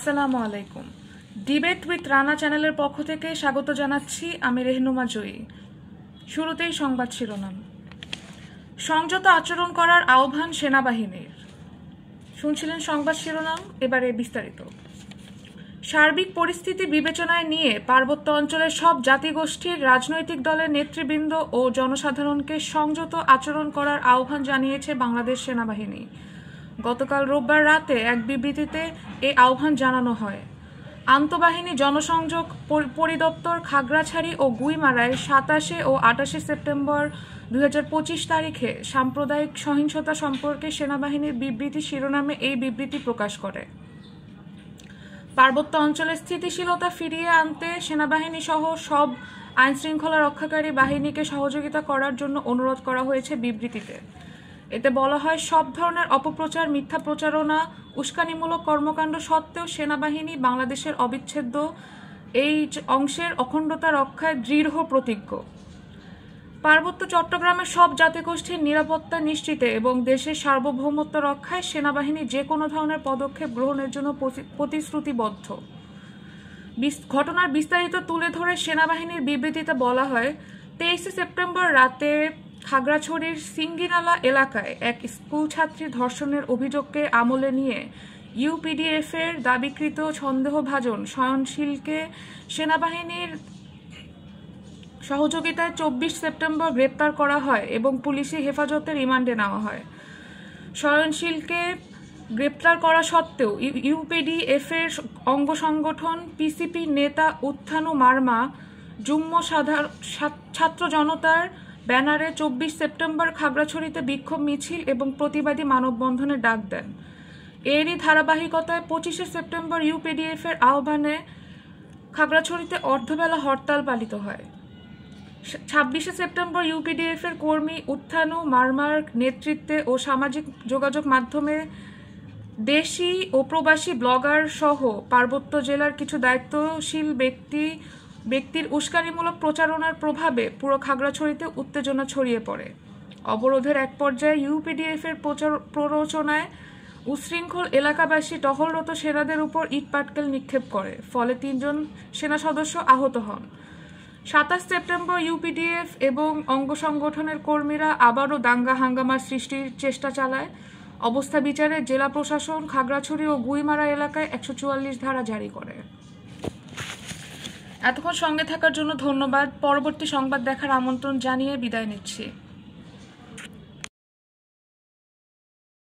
আসসালামু আলাইকুম। Debate with Rana চ্যানেলের পক্ষ থেকে স্বাগত জানাচ্ছি আমি রেহনুমা জয়ী। শুরুতেই সংবাদ শিরোনাম। সংযত আচরণ করার আহ্বান সেনাবাহিনীর। শুনছিলেন সংবাদ শিরোনাম, এবারে বিস্তারিত। সার্বিক পরিস্থিতি বিবেচনায় নিয়ে পার্বত্য অঞ্চলের সব জাতিগোষ্ঠীর রাজনৈতিক দলের নেতৃবৃন্দ ও জনসাধারণকে সংযত আচরণ করার আহ্বান জানিয়েছে বাংলাদেশ সেনাবাহিনী। গতকাল রোববার রাতে এক বিবৃতিতে এই আহ্বান জানানো হয়। আন্তঃবাহিনী জনসংযোগ পরিদপ্তর খাগড়াছড়ি ও গুইমারায় 27 ও 28 সেপ্টেম্বর 2025 তারিখে সাম্প্রদায়িক সহিংসতা সম্পর্কে সেনাবাহিনীর বিবৃতি শিরোনামে এই বিবৃতি প্রকাশ করে। পার্বত্য অঞ্চলের স্থিতিশীলতা ফিরিয়ে আনতে সেনাবাহিনী সহ সব আইনশৃঙ্খলা রক্ষাকারী বাহিনীকে সহযোগিতা করার জন্য অনুরোধ করা হয়েছে বিবৃতিতে। এতে বলা হয়, সব ধরনের অপপ্রচার, মিথ্যা প্রচারণা, উস্কানিমূলক কর্মকাণ্ড সত্ত্বেও সেনাবাহিনী বাংলাদেশের অবিচ্ছেদ্য এই অংশের অখণ্ডতা রক্ষায় দৃঢ় প্রতিজ্ঞ। পার্বত্য চট্টগ্রামের সব জাতিগোষ্ঠীর নিরাপত্তা নিশ্চিতে এবং দেশের সার্বভৌমত্ব রক্ষায় সেনাবাহিনী যে কোনো ধরনের পদক্ষেপ গ্রহণের জন্য প্রতিশ্রুতিবদ্ধ। ঘটনার বিস্তারিত তুলে ধরে সেনাবাহিনীর বিবৃতিতে বলা হয়, 23 সেপ্টেম্বর রাতে খাগড়াছড়ির সিঙ্গিনালা এলাকায় এক স্কুল ছাত্রী ধর্ষণের অভিযোগকে আমলে নিয়ে ইউপিডিএফ-এর দাবিকৃত সন্দেহভাজন সয়নশীলকে সেনাবাহিনীর সহযোগিতায় 24 সেপ্টেম্বর গ্রেপ্তার করা হয় এবং পুলিশি হেফাজতে রিমান্ডে নেওয়া হয়। সয়নশীলকে গ্রেপ্তার করা সত্ত্বেও ইউপিডিএফ-এর অঙ্গ সংগঠন পিসিপি নেতা উত্থানু মারমা যুগ্ম ছাত্র জনতার ব্যানারে 24 সেপ্টেম্বর খাগড়াছড়িতে বিক্ষোভ মিছিল এবং প্রতিবাদী মানববন্ধনের ডাক দেন। এরই ধারাবাহিকতায় 25 সেপ্টেম্বর ইউপিডিএফ-এর আহ্বানে খাগড়াছড়িতে অর্ধবেলা হরতাল পালিত হয়। 26 সেপ্টেম্বর ইউপিডিএফ-এর কর্মী উত্থানু মারমার নেতৃত্বে ও সামাজিক যোগাযোগ মাধ্যমে দেশি ও প্রবাসী ব্লগার সহ পার্বত্য জেলার কিছু দায়িত্বশীল ব্যক্তির উস্কানিমূলক প্রচারণার প্রভাবে পুরো খাগড়াছড়িতে উত্তেজনা ছড়িয়ে পড়ে। অবরোধের এক পর্যায়ে ইউপিডিএফ-এর প্ররোচনায় উশৃঙ্খল এলাকাবাসী টহলরত সেনাদের উপর ইটপাটকেল নিক্ষেপ করে, ফলে 3 জন সেনা সদস্য আহত হন। 27 সেপ্টেম্বর ইউপিডিএফ এবং অঙ্গ সংগঠনের কর্মীরা আবারও দাঙ্গা হাঙ্গামার সৃষ্টির চেষ্টা চালায়। অবস্থা বিচারে জেলা প্রশাসন খাগড়াছড়ি ও গুইমারা এলাকায় 144 ধারা জারি করে। এতক্ষণ সঙ্গে থাকার জন্য ধন্যবাদ। পরবর্তী সংবাদ দেখার আমন্ত্রণ জানিয়ে বিদায় নিচ্ছি।